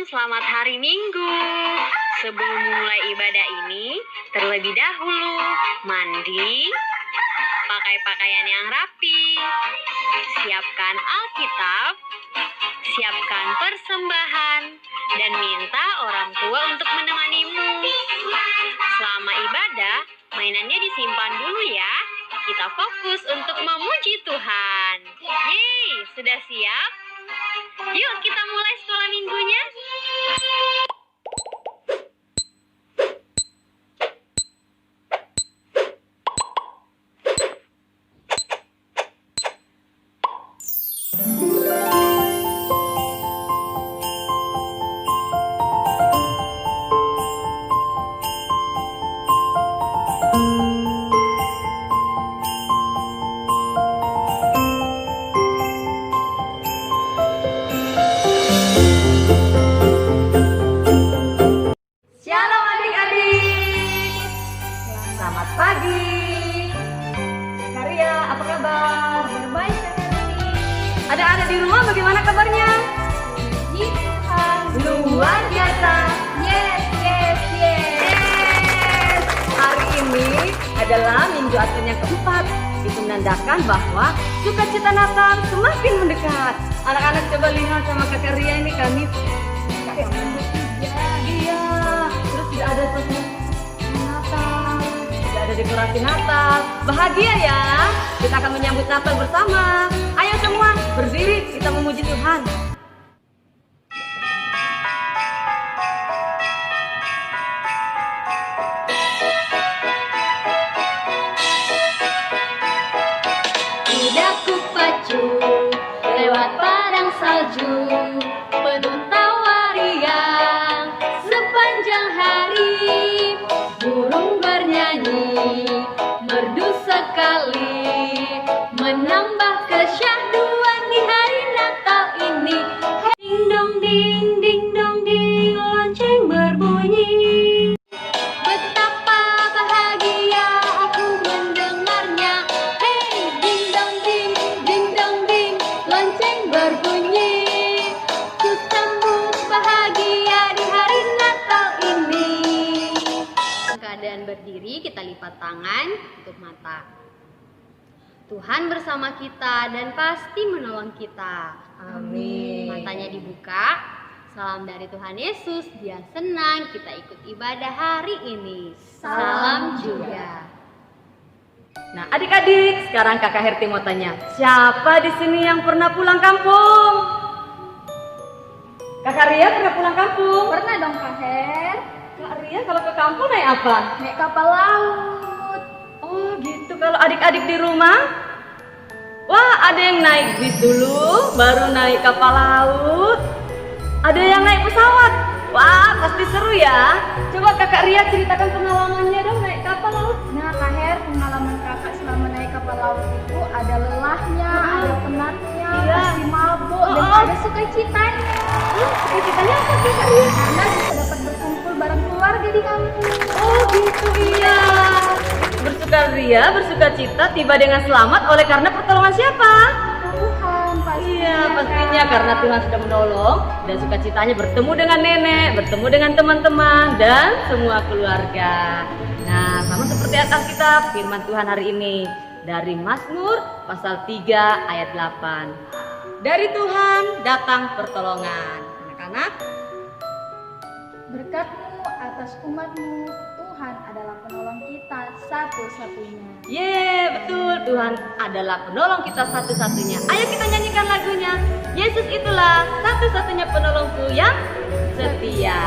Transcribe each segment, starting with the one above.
selamat hari Minggu. Sebelum memulai ibadah ini, terlebih dahulu mandi, pakai pakaian yang rapi, siapkan Alkitab, siapkan persembahan, dan minta orang tua untuk menemanimu. Selama ibadah, mainannya disimpan dulu ya. Kita fokus untuk memuji Tuhan. Yeay, sudah siap? Yuk kita mulai sekolah minggunya. Shalom adik-adik. Selamat pagi. Karya, apa kabar? Berbaik hari Ada di rumah bagaimana kabarnya? ini Tuhan. Luar biasa. Yes, yes, yes. Yes. Hari ini adalah Minggu Advent yang keempat. Itu menandakan bahwa sukacita Natal semakin mendekat. Anak-anak coba lihat sama Kakak Ria ini kami. Iya. Terus tidak ada suasana Natal, tidak ada dekorasi Natal. Bahagia ya. Kita akan menyambut Natal bersama. Ayo semua berdiri, kita memuji Tuhan. Kudaku pacu lewat padang salju, penuh tawa riang sepanjang hari. Burung bernyanyi merdu sekali, menambah kesyahduan di hari Natal ini. Ding dong ding, lonceng berbunyi. Betapa bahagia aku mendengarnya. Hey, ding dong ding, lonceng berbunyi. Ku sambut bahagia di hari Natal ini. Keadaan berdiri, kita lipat tangan, tutup mata. Tuhan bersama kita dan pasti menolong kita. Amin. Matanya dibuka. Salam dari Tuhan Yesus, Dia senang kita ikut ibadah hari ini. Salam juga. Nah, adik-adik, sekarang Kakak Herti mau tanya, siapa di sini yang pernah pulang kampung? Kakak Ria pernah pulang kampung? Pernah dong Kak Her? Kak Ria kalau ke kampung naik apa? Naik kapal laut. Oh gitu, kalau adik-adik di rumah? Wah, ada yang naik bis dulu, baru naik kapal laut. Ada yang naik pesawat. Wah, pasti seru ya. Coba Kakak Ria ceritakan pengalamannya dong naik kapal laut. Nah, Kak Her, pengalaman kakak selama naik kapal laut itu ada lelahnya, ada penatnya, Iya. pasti mabuk, dan Oh. ada sukacitanya. Ceritanya apa sih Kak Ria? Karena bisa dapat berkumpul bareng keluarga di kampung. Oh gitu, iya. Bersukaria, bersukacita tiba dengan selamat oleh karena pertolongan siapa? Tuhan pasti. Iya, pastinya karena Tuhan sudah menolong dan sukacitanya bertemu dengan nenek, bertemu dengan teman-teman dan semua keluarga. Nah, sama seperti ayat Alkitab, firman Tuhan hari ini dari Mazmur pasal 3 ayat 8. Dari Tuhan datang pertolongan. Anak-anak, Berkat-Mu atas umat-Mu, Tuhan adalah penolong kita satu-satunya. betul, Tuhan adalah penolong kita satu-satunya. Ayo kita nyanyikan lagunya. Yesus itulah satu-satunya penolongku yang setia.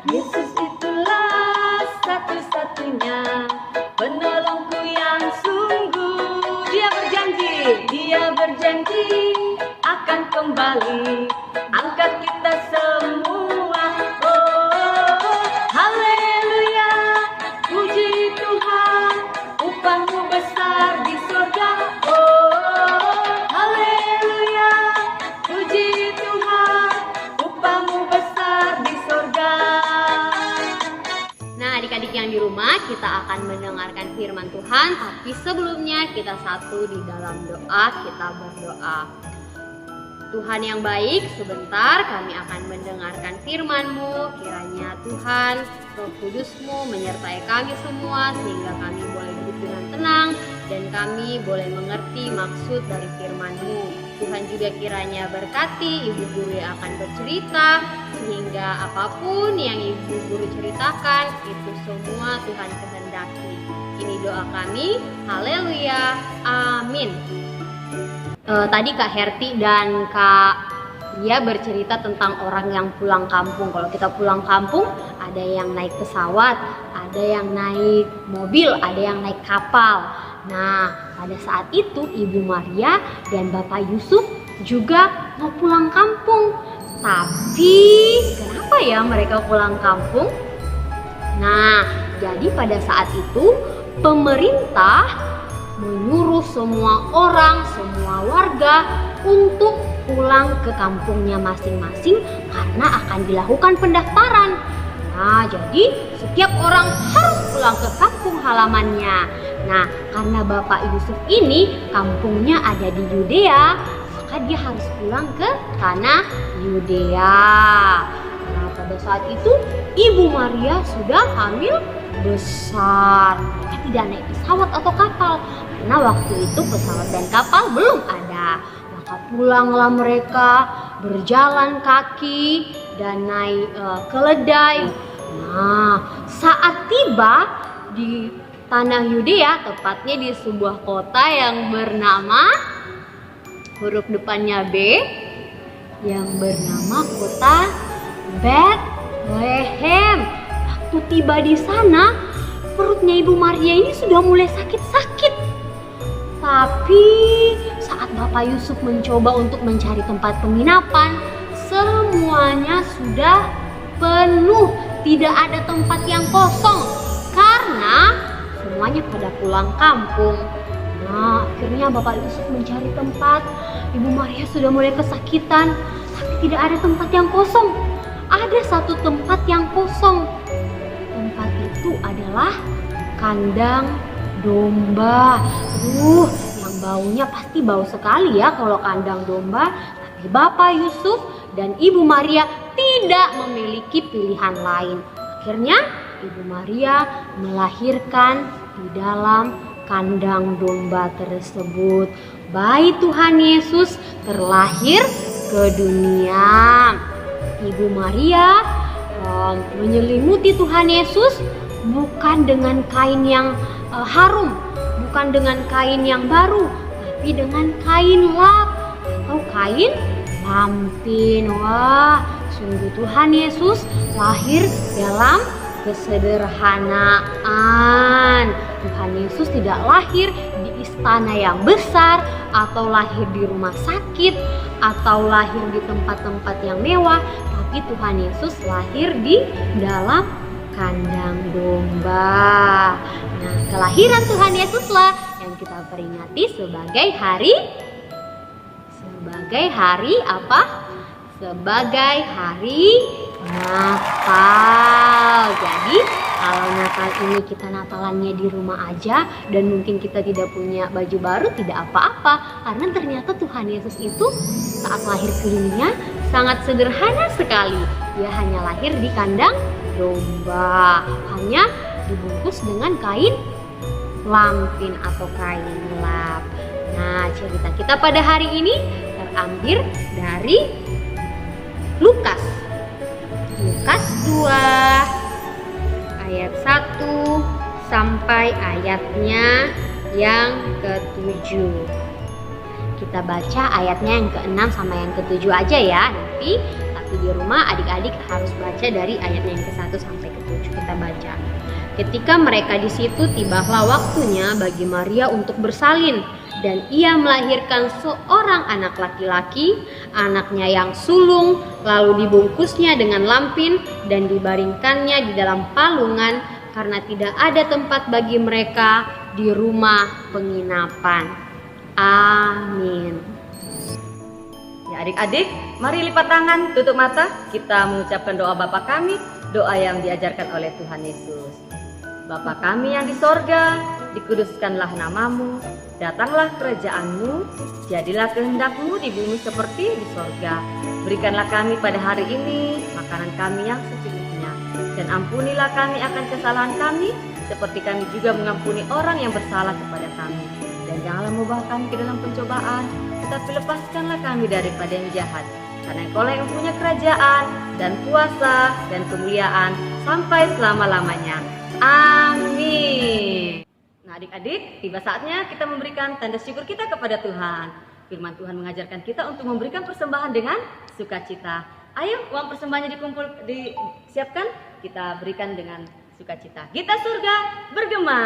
Yesus itulah satu-satunya penolongku yang sungguh. Dia berjanji akan kembali angkat kita semua. Oh, haleluya, puji Tuhan, upahmu besar di surga. Oh, haleluya. kita akan mendengarkan firman Tuhan, tapi sebelumnya kita satu di dalam doa, kita berdoa. Tuhan yang baik, sebentar kami akan mendengarkan firman-Mu. Kiranya Tuhan, Roh Kudus-Mu menyertai kami semua sehingga kami boleh hidup dengan tenang dan kami boleh mengerti maksud dari firman-Mu. Tuhan juga kiranya berkati Ibu Guru yang akan bercerita sehingga apapun yang Ibu Guru ceritakan itu semua Tuhan kehendaki. Ini doa kami. Haleluya. Amin. Tadi Kak Herti dan Kak Ria bercerita tentang orang yang pulang kampung. Kalau kita pulang kampung, ada yang naik pesawat, ada yang naik mobil, ada yang naik kapal. Nah, pada saat itu Ibu Maria dan Bapak Yusuf juga mau pulang kampung. Tapi kenapa ya mereka pulang kampung? Nah, jadi pada saat itu pemerintah menyuruh semua orang, semua warga untuk pulang ke kampungnya masing-masing karena akan dilakukan pendaftaran. Nah, jadi setiap orang harus pulang ke kampung halamannya. Nah, karena Bapak Yusuf ini kampungnya ada di Yudea, maka dia harus pulang ke tanah Yudea. Nah, pada saat itu Ibu Maria sudah hamil besar. Mereka tidak naik pesawat atau kapal karena waktu itu pesawat dan kapal belum ada. Maka pulanglah mereka berjalan kaki dan naik keledai. Nah, saat tiba di tanah Yudea, tepatnya di sebuah kota yang bernama, huruf depannya B, yang bernama kota Bethlehem. Waktu tiba di sana, perutnya Ibu Maria ini sudah mulai sakit-sakit. Tapi saat Bapak Yusuf mencoba untuk mencari tempat penginapan, semuanya sudah penuh. Tidak ada tempat yang kosong karena semuanya pada pulang kampung. Nah, akhirnya Bapak Yusuf mencari tempat. Ibu Maria sudah mulai kesakitan, tapi tidak ada tempat yang kosong. Ada satu tempat yang kosong. Tempat itu adalah kandang domba. Yang baunya pasti bau sekali ya kalau kandang domba. Tapi Bapak Yusuf dan Ibu Maria tidak memiliki pilihan lain. Akhirnya Ibu Maria melahirkan di dalam kandang domba tersebut. Bayi Tuhan Yesus terlahir ke dunia. Ibu Maria menyelimuti Tuhan Yesus bukan dengan kain yang harum, bukan dengan kain yang baru, tapi dengan kain lap atau kain lampin. Wah, sungguh Tuhan Yesus lahir dalam kesederhanaan. Tuhan Yesus tidak lahir di istana yang besar, atau lahir di rumah sakit, atau lahir di tempat-tempat yang mewah, tapi Tuhan Yesus lahir di dalam kandang domba. Nah, kelahiran Tuhan Yesuslah yang kita peringati sebagai hari apa? Sebagai hari Natal. Jadi kalau Natal ini kita Natalannya di rumah aja dan mungkin kita tidak punya baju baru, tidak apa-apa, karena ternyata Tuhan Yesus itu saat lahir ke dunia sangat sederhana sekali. Dia hanya lahir di kandang domba, hanya dibungkus dengan kain lampin atau kain lap. Nah, cerita kita pada hari ini terambil dari Lukas 2 ayat 1 sampai ayatnya yang ke-7. Kita baca ayatnya yang ke-6 sama yang ke-7 aja ya. Tapi di rumah adik-adik harus baca dari ayatnya yang ke-1 sampai ke-7. Kita baca. Ketika mereka di situ, tibalah waktunya bagi Maria untuk bersalin, dan ia melahirkan seorang anak laki-laki, anaknya yang sulung, lalu dibungkusnya dengan lampin dan dibaringkannya di dalam palungan karena tidak ada tempat bagi mereka di rumah penginapan. Amin. Ya adik-adik, mari lipat tangan, tutup mata, kita mengucapkan doa Bapa kami, doa yang diajarkan oleh Tuhan Yesus. Bapa kami yang di sorga, dikuduskanlah namamu, datanglah kerajaanmu, jadilah kehendakmu di bumi seperti di sorga. Berikanlah kami pada hari ini makanan kami yang secukupnya, dan ampunilah kami akan kesalahan kami, seperti kami juga mengampuni orang yang bersalah kepada kami. Dan janganlah membawa kami ke dalam pencobaan, tetapi lepaskanlah kami daripada yang jahat. Karena Engkau lah yang punya kerajaan, dan kuasa, dan kemuliaan, sampai selama-lamanya. Amin. Nah adik-adik, tiba saatnya kita memberikan tanda syukur kita kepada Tuhan. Firman Tuhan mengajarkan kita untuk memberikan persembahan dengan sukacita. Ayo, uang persembahannya disiapkan, kita berikan dengan sukacita. Kita surga bergema.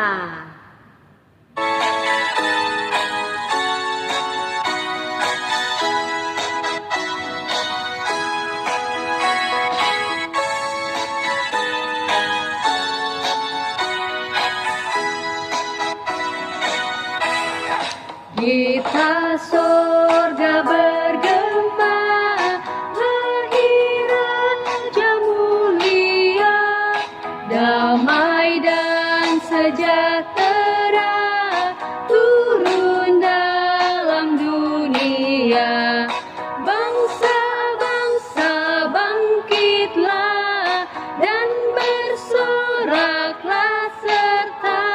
Kita surga bergema, lahir Raja mulia, damai dan sejahtera turun dalam dunia. Bangsa-bangsa bangkitlah dan bersoraklah serta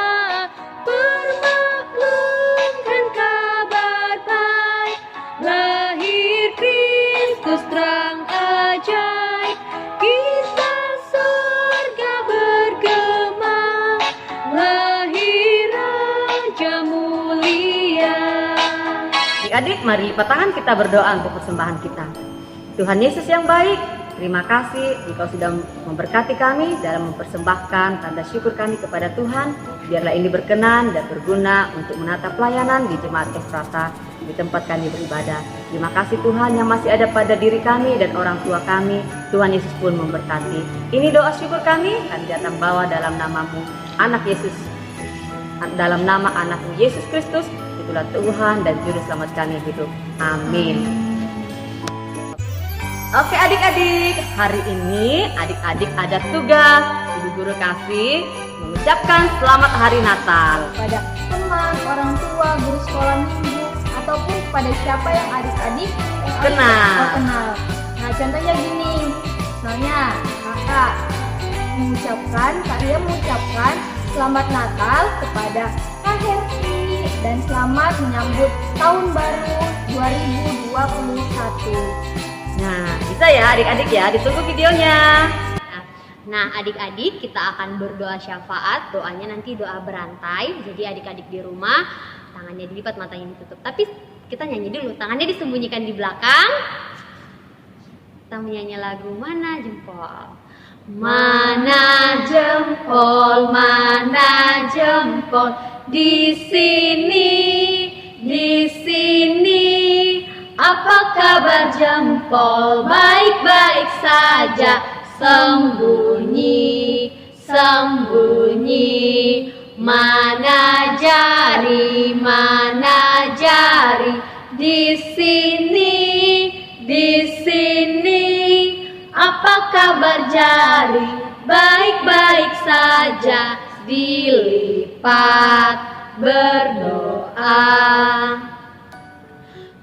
permaklumkan kabar baik, lahir Kristus terang ajaib. Kita surga bergema, lahir Raja mulia. Adik-adik, mari lipat tangan kita berdoa untuk persembahan kita. Tuhan Yesus yang baik, terima kasih Engkau sudah memberkati kami dalam mempersembahkan tanda syukur kami kepada Tuhan. Biarlah ini berkenan dan berguna untuk menata pelayanan di Jemaat Efrata di tempat kami beribadah. Terima kasih Tuhan yang masih ada pada diri kami dan orang tua kami. Tuhan Yesus pun memberkati. Ini doa syukur kami datang bawa dalam namamu, anak Yesus, dalam nama anakmu Yesus Kristus. Itulah Tuhan dan Juru Selamat kami hidup. Amin. Oke adik-adik, hari ini adik-adik ada tugas. Ibu guru kasih mengucapkan selamat hari Natal Pada teman, orang tua, guru sekolah minggu, ataupun pada siapa yang adik-adik yang Kenal. kenal. Nah contohnya gini, misalnya kakak Kak Ria mengucapkan selamat Natal kepada Kak Herti dan selamat menyambut tahun baru 2021. Nah, bisa ya adik-adik ya, ditunggu videonya. Nah, adik-adik kita akan berdoa syafaat. Doanya nanti doa berantai. Jadi adik-adik di rumah tangannya dilipat, matanya ditutup. Tapi kita nyanyi dulu. Tangannya disembunyikan di belakang. Kita menyanyi lagu Mana Jempol. Mana jempol, mana jempol di sini, di sini. Apa kabar jempol? Baik-baik saja. Sembunyi, sembunyi. Mana jari, mana jari? Di sini, di sini. Apa kabar jari? Baik-baik saja. Dilipat berdoa.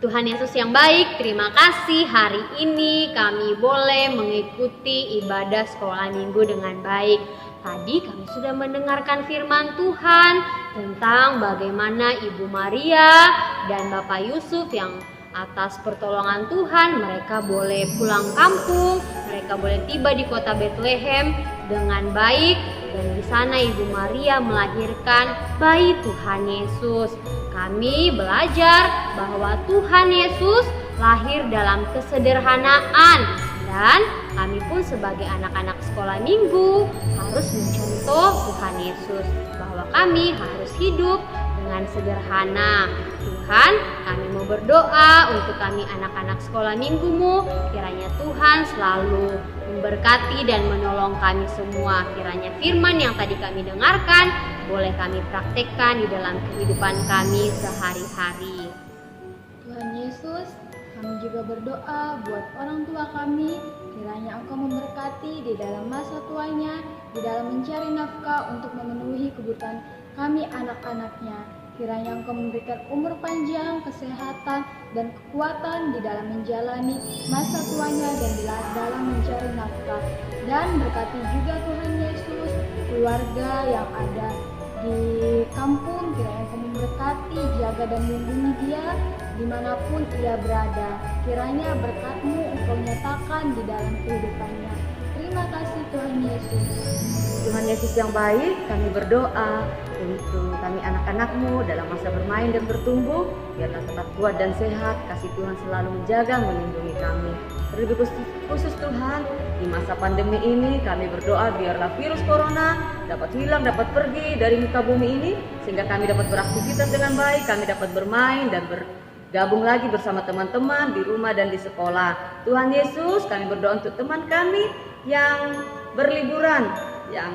Tuhan Yesus yang baik, terima kasih hari ini kami boleh mengikuti ibadah sekolah minggu dengan baik. Tadi kami sudah mendengarkan firman Tuhan tentang bagaimana Ibu Maria dan Bapak Yusuf yang atas pertolongan Tuhan mereka boleh pulang kampung, mereka boleh tiba di kota Bethlehem dengan baik, dan di sana Ibu Maria melahirkan bayi Tuhan Yesus. Kami belajar bahwa Tuhan Yesus lahir dalam kesederhanaan, dan kami pun sebagai anak-anak sekolah minggu harus mencontoh Tuhan Yesus bahwa kami harus hidup dengan sederhana. Tuhan, kami mau berdoa untuk kami anak-anak sekolah minggumu. Kiranya Tuhan selalu memberkati dan menolong kami semua. Kiranya firman yang tadi kami dengarkan boleh kami praktekkan di dalam kehidupan kami sehari-hari. Tuhan Yesus, kami juga berdoa buat orang tua kami. Kiranya Engkau memberkati di dalam masa tuanya di dalam mencari nafkah untuk memenuhi kebutuhan kami anak-anaknya. Kiranya Engkau memberikan umur panjang, kesehatan, dan kekuatan di dalam menjalani masa tuanya dan di dalam mencari nafkah. Dan berkati juga Tuhan Yesus, keluarga yang ada di kampung, kiranya Engkau memberkati, jaga dan melindungi dia dimanapun ia berada. Kiranya berkat-Mu Engkau nyatakan di dalam kehidupannya. Terima kasih Tuhan Yesus. Tuhan Yesus yang baik, kami berdoa untuk kami anak-anak-Mu dalam masa bermain dan bertumbuh, biarlah tetap kuat dan sehat, kasih Tuhan selalu menjaga, melindungi kami. Terlebih khusus Tuhan, di masa pandemi ini kami berdoa biarlah virus corona dapat hilang, dapat pergi dari muka bumi ini, sehingga kami dapat beraktivitas dengan baik, kami dapat bermain dan bergabung lagi bersama teman-teman di rumah dan di sekolah. Tuhan Yesus, kami berdoa untuk teman kami yang berliburan, yang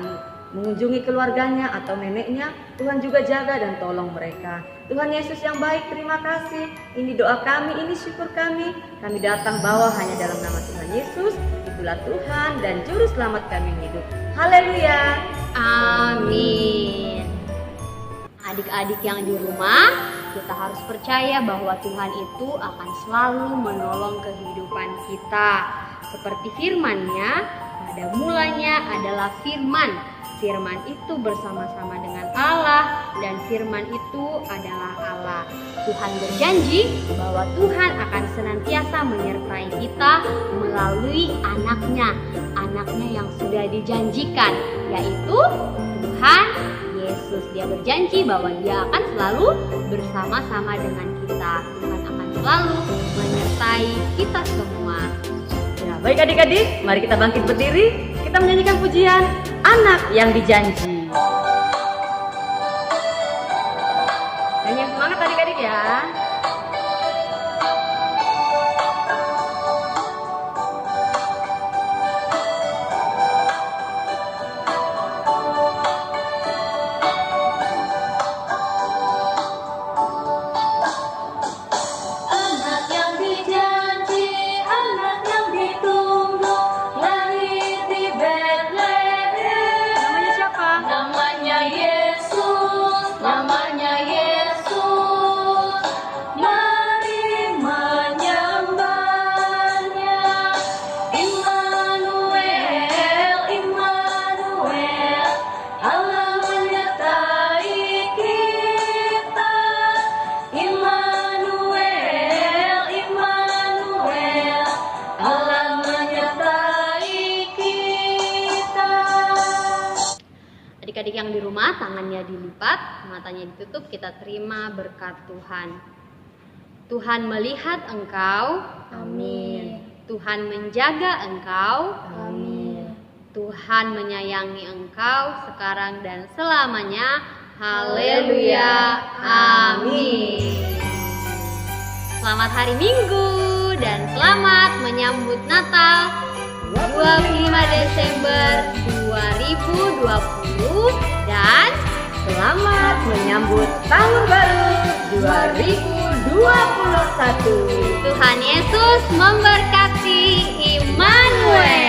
mengunjungi keluarganya atau neneknya, Tuhan juga jaga dan tolong mereka. Tuhan Yesus yang baik, terima kasih. Ini doa kami, ini syukur kami. Kami datang bawa hanya dalam nama Tuhan Yesus. Itulah Tuhan dan Juru Selamat kami yang hidup. Haleluya. Amin. Adik-adik yang di rumah, kita harus percaya bahwa Tuhan itu akan selalu menolong kehidupan kita. Seperti firman-Nya, pada mulanya adalah firman. Firman itu bersama-sama dengan Allah dan firman itu adalah Allah. Tuhan berjanji bahwa Tuhan akan senantiasa menyertai kita melalui anaknya yang sudah dijanjikan, yaitu Tuhan Yesus. Dia berjanji bahwa Dia akan selalu bersama-sama dengan kita. Tuhan akan selalu menyertai kita semua. Ya, baik adik-adik, mari kita bangkit berdiri. Kita menyanyikan pujian Anak yang Dijanji. Nyanyi yang semangat adik-adik ya. Adik-adik yang di rumah, tangannya dilipat, matanya ditutup, kita terima berkat Tuhan. Tuhan melihat engkau, Amin. Tuhan menjaga engkau, Amin. Tuhan menyayangi engkau sekarang dan selamanya. Haleluya, amin. Selamat hari Minggu dan selamat menyambut Natal 25 Desember 2020 dan Selamat menyambut tahun baru 2021. Tuhan Yesus memberkati. Immanuel.